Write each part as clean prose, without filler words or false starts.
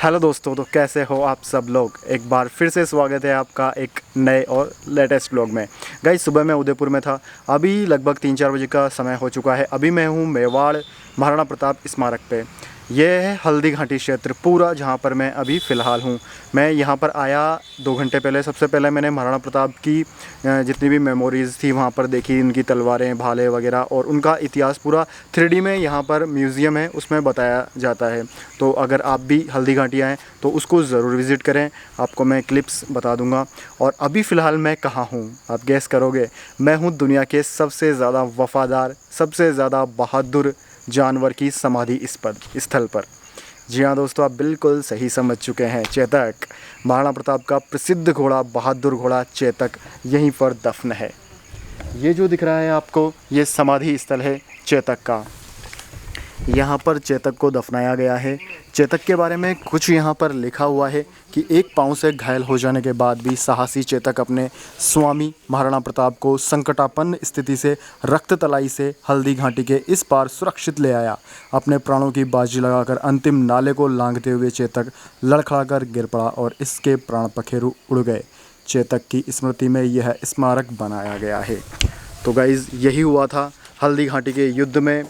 Hello दोस्तों, तो कैसे हो आप सब लोग। एक बार फिर से स्वागत है आपका एक नए और लेटेस्ट व्लॉग में। गाइस, सुबह मैं उदयपुर में था। अभी लगभग 3-4 बजे का समय हो चुका है। अभी मैं हूँ मेवाड़ महाराणा प्रताप स्मारक पे। ये है हल्दी घाटी क्षेत्र पूरा, जहाँ पर मैं अभी फ़िलहाल हूँ। मैं यहाँ पर आया 2 घंटे पहले। सबसे पहले मैंने महाराणा प्रताप की जितनी भी मेमोरीज़ थी वहाँ पर देखी, उनकी तलवारें, भाले वगैरह, और उनका इतिहास पूरा 3D में यहाँ पर म्यूज़ियम है, उसमें बताया जाता है। तो अगर आप भी हल्दी घाटी आएँ तो उसको ज़रूर विज़िट करें। आपको मैं क्लिप्स बता दूँगा। और अभी फ़िलहाल मैं कहाँ हूँ, आप गैस करोगे। मैं हूँ दुनिया के सबसे ज़्यादा वफ़ादार, सबसे ज़्यादा बहादुर जानवर की समाधि स्थल पर। जी हाँ दोस्तों, आप बिल्कुल सही समझ चुके हैं। चेतक, महाराणा प्रताप का प्रसिद्ध घोड़ा, बहादुर घोड़ा चेतक यहीं पर दफन है। ये जो दिख रहा है आपको, ये समाधि स्थल है चेतक का। यहाँ पर चेतक को दफनाया गया है। चेतक के बारे में कुछ यहाँ पर लिखा हुआ है कि एक पाँव से घायल हो जाने के बाद भी साहसी चेतक अपने स्वामी महाराणा प्रताप को संकटापन्न स्थिति से रक्त तलाई से हल्दी घाटी के इस पार सुरक्षित ले आया। अपने प्राणों की बाजी लगाकर अंतिम नाले को लांघते हुए चेतक लड़खड़ाकर गिर पड़ा और इसके प्राण पखेरु उड़ गए। चेतक की स्मृति में यह स्मारक बनाया गया है। तो गाइज़, यही हुआ था हल्दी घाटी के युद्ध में।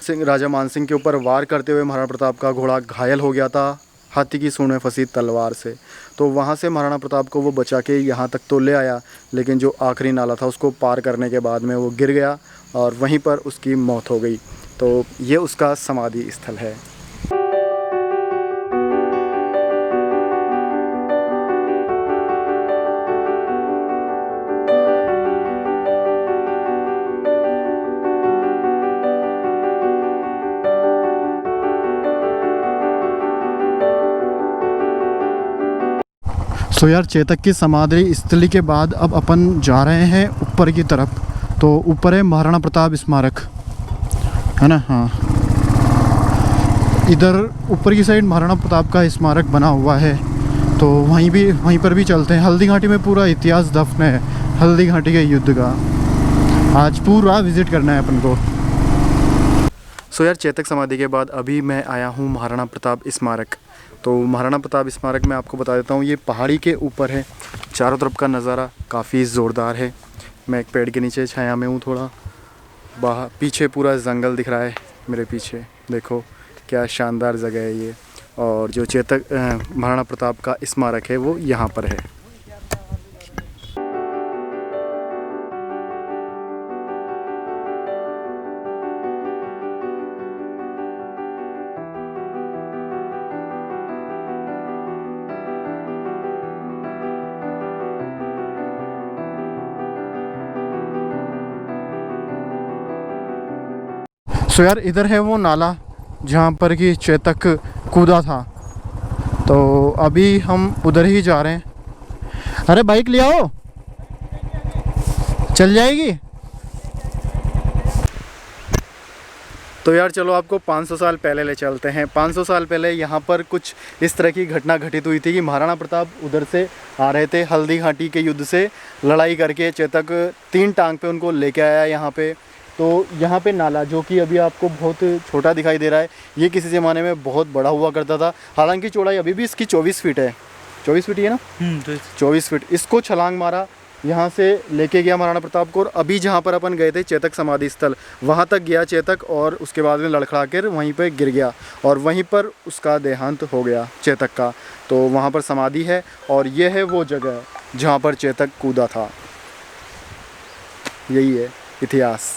राजा मानसिंह के ऊपर वार करते हुए महाराणा प्रताप का घोड़ा घायल हो गया था हाथी की सूंड में फंसी तलवार से। तो वहाँ से महाराणा प्रताप को वो बचा के यहाँ तक तो ले आया, लेकिन जो आखिरी नाला था उसको पार करने के बाद में वो गिर गया और वहीं पर उसकी मौत हो गई। तो ये उसका समाधि स्थल है। तो यार, चेतक की समाधि स्थली के बाद अब अपन जा रहे हैं ऊपर की तरफ। तो ऊपर है महाराणा प्रताप स्मारक, है ना। हाँ, इधर ऊपर की साइड महाराणा प्रताप का स्मारक बना हुआ है। तो वहीं पर भी चलते हैं। हल्दी घाटी में पूरा इतिहास दफन है हल्दी घाटी के युद्ध का। आज पूरा विज़िट करना है अपन को। सो यार, चेतक समाधि के बाद अभी मैं आया हूँ महाराणा प्रताप स्मारक। तो महाराणा प्रताप स्मारक में आपको बता देता हूँ, ये पहाड़ी के ऊपर है। चारों तरफ का नज़ारा काफ़ी ज़ोरदार है। मैं एक पेड़ के नीचे छाया में हूँ थोड़ा। बाहर पीछे पूरा जंगल दिख रहा है मेरे पीछे। देखो क्या शानदार जगह है ये। और जो चेतक महाराणा प्रताप का स्मारक है वो यहाँ पर है। सो यार, इधर है वो नाला जहाँ पर कि चेतक कूदा था। तो अभी हम उधर ही जा रहे हैं। अरे बाइक ले आओ, चल जाएगी। तो यार चलो, आपको 500 साल पहले ले चलते हैं। 500 साल पहले यहाँ पर कुछ इस तरह की घटना घटित हुई थी कि महाराणा प्रताप उधर से आ रहे थे हल्दी घाटी के युद्ध से लड़ाई करके। चेतक 3 टांग पे उनको लेके आया यहाँ पे। तो यहाँ पे नाला, जो कि अभी आपको बहुत छोटा दिखाई दे रहा है, ये किसी ज़माने में बहुत बड़ा हुआ करता था। हालांकि चौड़ाई अभी भी इसकी 24 फीट है। 24 फीट ही है ना। 24 फीट। इसको छलांग मारा, यहाँ से लेके गया महाराणा प्रताप को। और अभी जहाँ पर अपन गए थे चेतक समाधि स्थल, वहाँ तक गया चेतक और उसके बाद में लड़खड़ा कर वहीं पे गिर गया और वहीं पर उसका देहांत हो गया चेतक का। तो वहाँ पर समाधि है और ये है वो जगह जहाँ पर चेतक कूदा था। यही है इतिहास।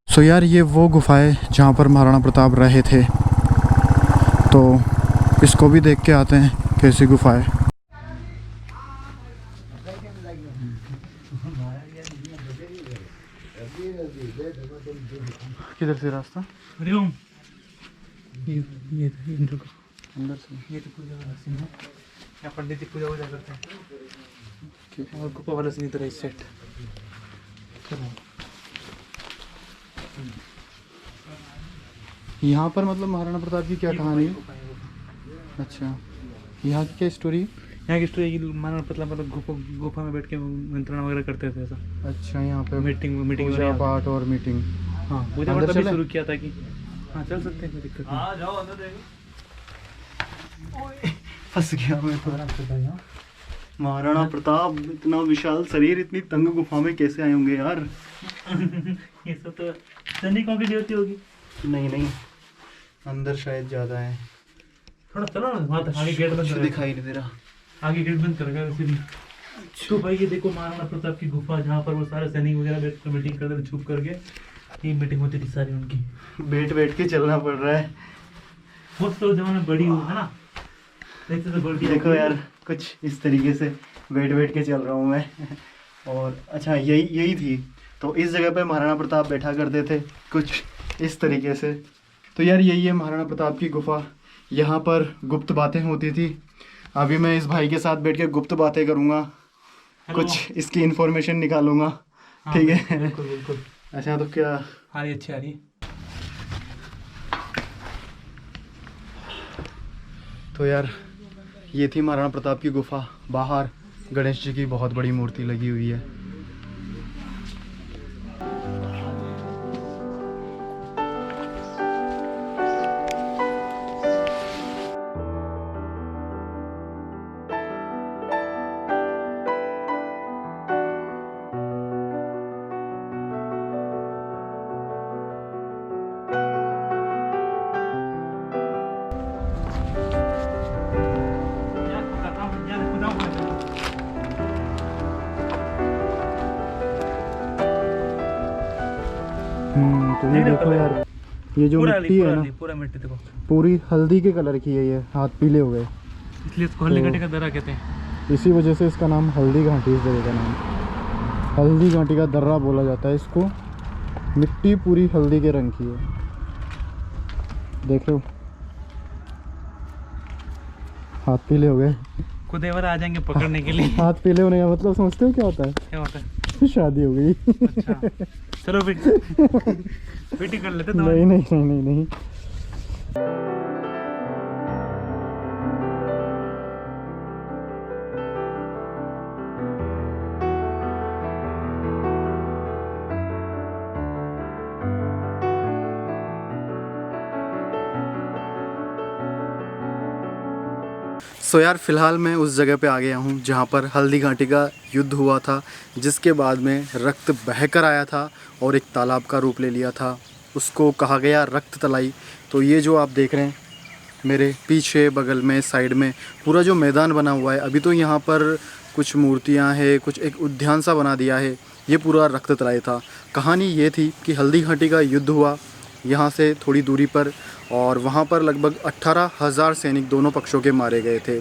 सो यार, ये वो गुफा है जहाँ पर महाराणा प्रताप रहे थे। तो इसको भी देख के आते हैं कैसी गुफा है। किधर से रास्ता? ये अंदर से। ये तो पूजा वाला सीन है। यहाँ पंडित जी पूजा वूजा करते हैं। और गुफा वाला सीन इधर है, सेट। यहाँ पर मतलब महाराणा प्रताप की क्या कहानी है? अच्छा, यहाँ की क्या स्टोरी? यहाँ की स्टोरी महाराणा प्रताप मतलब गुफा में बैठ के मंत्रणा वगैरह करते थे ऐसा। अच्छा, यहाँ पे मीटिंग पूजा पाठ और मीटिंग। हाँ, पूजा पाठ तभी शुरू किया था कि हाँ चल सकते हैं, कोई दिक्कत नहीं। जाओ अंदर देखो। फंस गया मैं तो। आराम से भाई, हाँ। महाराणा प्रताप इतना विशाल शरीर इतनी तंग गुफा में कैसे आए होंगे यार? ये सब तो सैनिकों की ड्यूटी होगी। नहीं नहीं, अंदर शायद ज्यादा है। थोड़ा चलो ना वहाँ तक, आगे गेट बंद कुछ करेगा। दिखाई नहीं दे रहा। आगे गेट बंद करेगा वैसे भी। तो भाई ये देखो महाराणा प्रताप की गुफा, जहाँ पर वो सारे सैनिक वगैरह बैठ कर मीटिंग करते थे, छुप करके। ये मीटिंग होती थी सारी उनकी। बैठ बैठ के चलना पड़ रहा है। वो तो जमाने बड़ी हुई है ना, देखते तो बड़ी देखो यार, कुछ इस तरीके से बैठ बैठ के चल रहा हूँ मैं। और अच्छा, यही थी। तो इस जगह पे महाराणा प्रताप बैठा करते थे कुछ इस तरीके से। तो यार यही है महाराणा प्रताप की गुफा। यहाँ पर गुप्त बातें होती थी। अभी मैं इस भाई के साथ बैठ के गुप्त बातें करूँगा, कुछ इसकी इंफॉर्मेशन निकालूंगा। ठीक है, बिल्कुल बिल्कुल। अच्छा तो क्या आ रही, अच्छी आ रही। तो यार ये थी महाराणा प्रताप की गुफा। बाहर गणेश जी की बहुत बड़ी मूर्ति लगी हुई है। तो ये देखो यार, ये जो मिट्टी है ना, पूरा मिट्टी देखो, पूरी हल्दी के कलर की है। ये हाथ पीले हो गए, इसलिए इसको हल्दी घाटी का दर्रा कहते हैं। इसी वजह से इसका नाम हल्दी घाटी, इस जगह का नाम हल्दी घाटी का दर्रा बोला जाता है इसको। मिट्टी पूरी हल्दी के रंग की है, देख लो। हाथ पीले हो गए, कुदेवर आ जाएंगे पकड़ने के लिए। हाथ पीले होने का मतलब समझते हो क्या होता है? क्या होता है? शादी हो गई। अच्छा चलो बेटी कर लेते तो। नहीं नहीं नहीं नहीं नहीं। सो यार फ़िलहाल मैं उस जगह पे आ गया हूँ जहाँ पर हल्दी घाटी का युद्ध हुआ था, जिसके बाद में रक्त बहकर आया था और एक तालाब का रूप ले लिया था। उसको कहा गया रक्त तलाई। तो ये जो आप देख रहे हैं मेरे पीछे, बगल में, साइड में पूरा जो मैदान बना हुआ है, अभी तो यहाँ पर कुछ मूर्तियाँ हैं, कुछ एक उद्यान सा बना दिया है। ये पूरा रक्त तलाई था। कहानी ये थी कि हल्दी घाटी का युद्ध हुआ यहाँ से थोड़ी दूरी पर, और वहाँ पर लगभग 18,000 सैनिक दोनों पक्षों के मारे गए थे।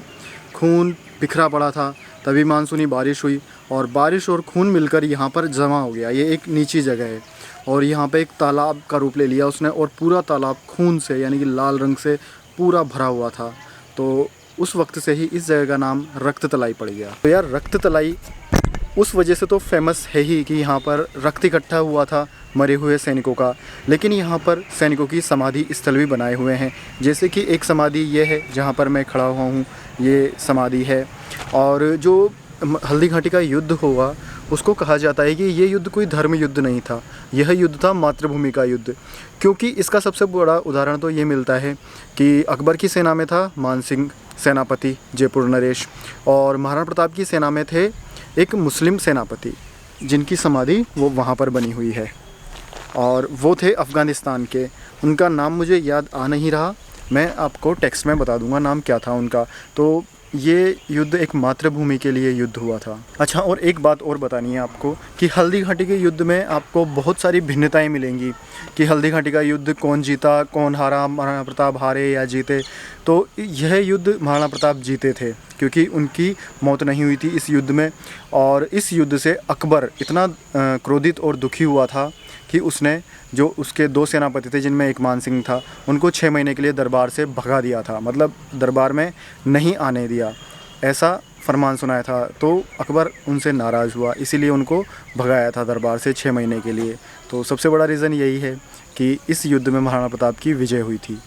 खून बिखरा पड़ा था। तभी मानसूनी बारिश हुई और बारिश और खून मिलकर यहाँ पर जमा हो गया। ये एक नीची जगह है और यहाँ पे एक तालाब का रूप ले लिया उसने, और पूरा तालाब खून से यानी कि लाल रंग से पूरा भरा हुआ था। तो उस वक्त से ही इस जगह का नाम रक्त तलाई पड़ गया। तो यार रक्त तलाई उस वजह से तो फेमस है ही कि यहाँ पर रक्त इकट्ठा हुआ था मरे हुए सैनिकों का। लेकिन यहाँ पर सैनिकों की समाधि स्थल भी बनाए हुए हैं, जैसे कि एक समाधि ये है जहाँ पर मैं खड़ा हुआ हूँ, ये समाधि है। और जो हल्दी घाटी का युद्ध हुआ उसको कहा जाता है कि ये युद्ध कोई धर्म युद्ध नहीं था, यह युद्ध था मातृभूमि का युद्ध। क्योंकि इसका सबसे बड़ा उदाहरण तो ये मिलता है कि अकबर की सेना में था मान सिंह सेनापति जयपुर नरेश, और महाराणा प्रताप की सेना में थे एक मुस्लिम सेनापति जिनकी समाधि वो वहाँ पर बनी हुई है, और वो थे अफ़गानिस्तान के। उनका नाम मुझे याद आ नहीं रहा, मैं आपको टेक्स्ट में बता दूंगा नाम क्या था उनका। तो ये युद्ध एक मातृभूमि के लिए युद्ध हुआ था। अच्छा, और एक बात और बतानी है आपको कि हल्दी घाटी के युद्ध में आपको बहुत सारी भिन्नताएं मिलेंगी कि हल्दी घाटी का युद्ध कौन जीता कौन हारा, महाराणा प्रताप हारे या जीते। तो यह युद्ध महाराणा प्रताप जीते थे क्योंकि उनकी मौत नहीं हुई थी इस युद्ध में। और इस युद्ध से अकबर इतना क्रोधित और दुखी हुआ था कि उसने जो उसके दो सेनापति थे जिनमें एक मान सिंह था, उनको 6 महीने के लिए दरबार से भगा दिया था, मतलब दरबार में नहीं आने दिया, ऐसा फरमान सुनाया था। तो अकबर उनसे नाराज़ हुआ, इसीलिए उनको भगाया था दरबार से 6 महीने के लिए। तो सबसे बड़ा रीज़न यही है कि इस युद्ध में महाराणा प्रताप की विजय हुई थी।